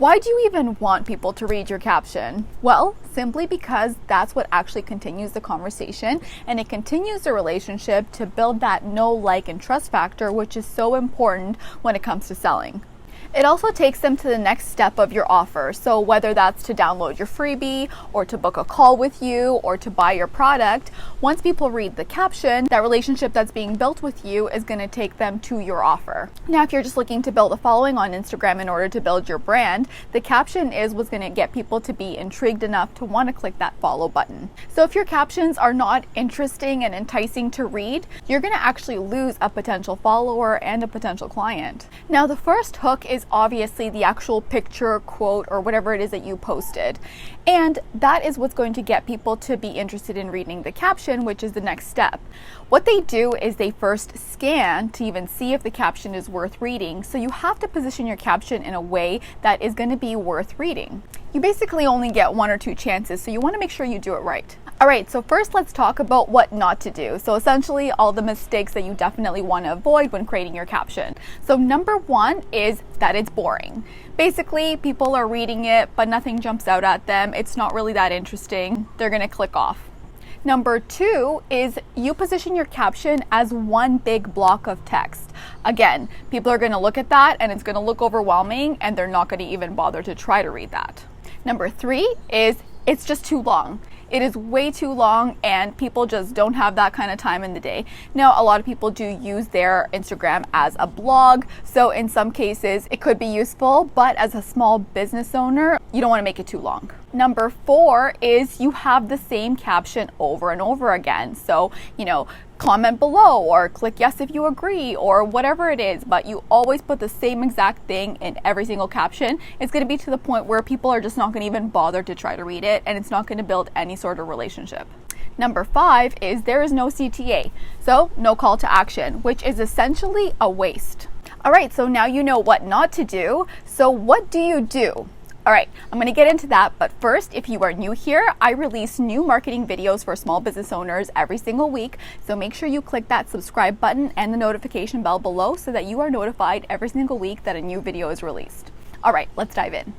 Why do you even want people to read your caption? Well, simply because that's what actually continues the conversation, and it continues the relationship to build that know, like, and trust factor, which is so important when it comes to selling. It also takes them to the next step of your offer. So whether that's to download your freebie or to book a call with you or to buy your product, once people read the caption, that relationship that's being built with you is going to take them to your offer. Now, if you're just looking to build a following on Instagram in order to build your brand, the caption is what's going to get people to be intrigued enough to want to click that follow button. So if your captions are not interesting and enticing to read, you're going to actually lose a potential follower and a potential client. Now, the first hook is obviously the actual picture, quote, or whatever it is that you posted. And that is what's going to get people to be interested in reading the caption, which is the next step. What they do is they first scan to even see if the caption is worth reading. So you have to position your caption in a way that is going to be worth reading. You basically only get 1 or 2 chances, so you want to make sure you do it right. All right, so first let's talk about what not to do. So essentially all the mistakes that you definitely want to avoid when creating your caption. So number 1 is that it's boring. Basically, people are reading it, but nothing jumps out at them. It's not really that interesting. They're going to click off. Number 2 is you position your caption as one big block of text. Again, people are going to look at that and it's going to look overwhelming and they're not going to even bother to try to read that. Number 3 is it's just too long. It is way too long and people just don't have that kind of time in the day. Now, a lot of people do use their Instagram as a blog, so in some cases it could be useful, but as a small business owner, you don't want to make it too long. Number 4 is you have the same caption over and over again. So, comment below or click yes if you agree or whatever it is, but you always put the same exact thing in every single caption. It's going to be to the point where people are just not going to even bother to try to read it, and it's not going to build any sort of relationship. Number 5 is there is no CTA, so no call to action, which is essentially a waste. All right, so now you know what not to do. So what do you do? All right, I'm going to get into that, but first, if you are new here, I release new marketing videos for small business owners every single week, so make sure you click that subscribe button and the notification bell below so that you are notified every single week that a new video is released. All right, let's dive in.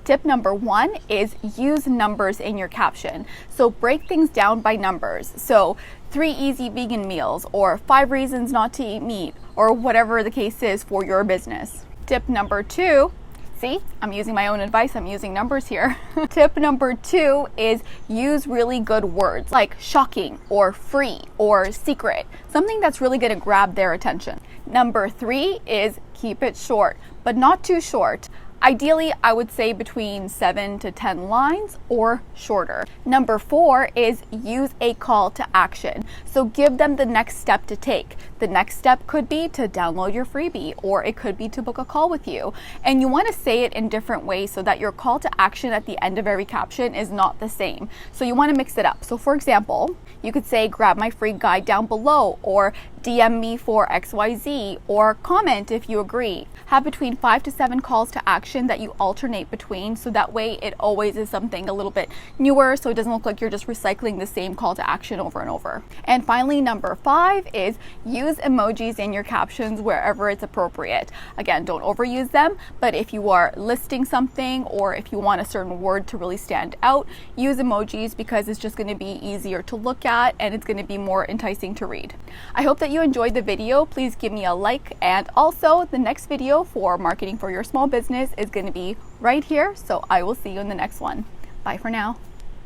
Tip number 1 is use numbers in your caption. So break things down by numbers. So 3 easy vegan meals or 5 reasons not to eat meat or whatever the case is for your business. Tip number 2, see, I'm using my own advice, I'm using numbers here. Tip number 2 is use really good words like shocking or free or secret, something that's really going to grab their attention. Number 3 is keep it short, but not too short. Ideally, I would say between 7 to 10 lines or shorter. Number 4 is use a call to action. So give them the next step to take. The next step could be to download your freebie, or it could be to book a call with you. And you want to say it in different ways so that your call to action at the end of every caption is not the same. So you want to mix it up. So for example, you could say grab my free guide down below, or DM me for XYZ, or comment if you agree. Have between 5 to 7 calls to action that you alternate between, so that way it always is something a little bit newer, so it doesn't look like you're just recycling the same call to action over and over. And finally, number 5 is use emojis in your captions wherever it's appropriate. Again, don't overuse them, but if you are listing something or if you want a certain word to really stand out, use emojis because it's just going to be easier to look at and it's going to be more enticing to read. I hope that you enjoyed the video. Please give me a like, and also the next video for marketing for your small business is going to be right here, so I will see you in the next one. Bye for now.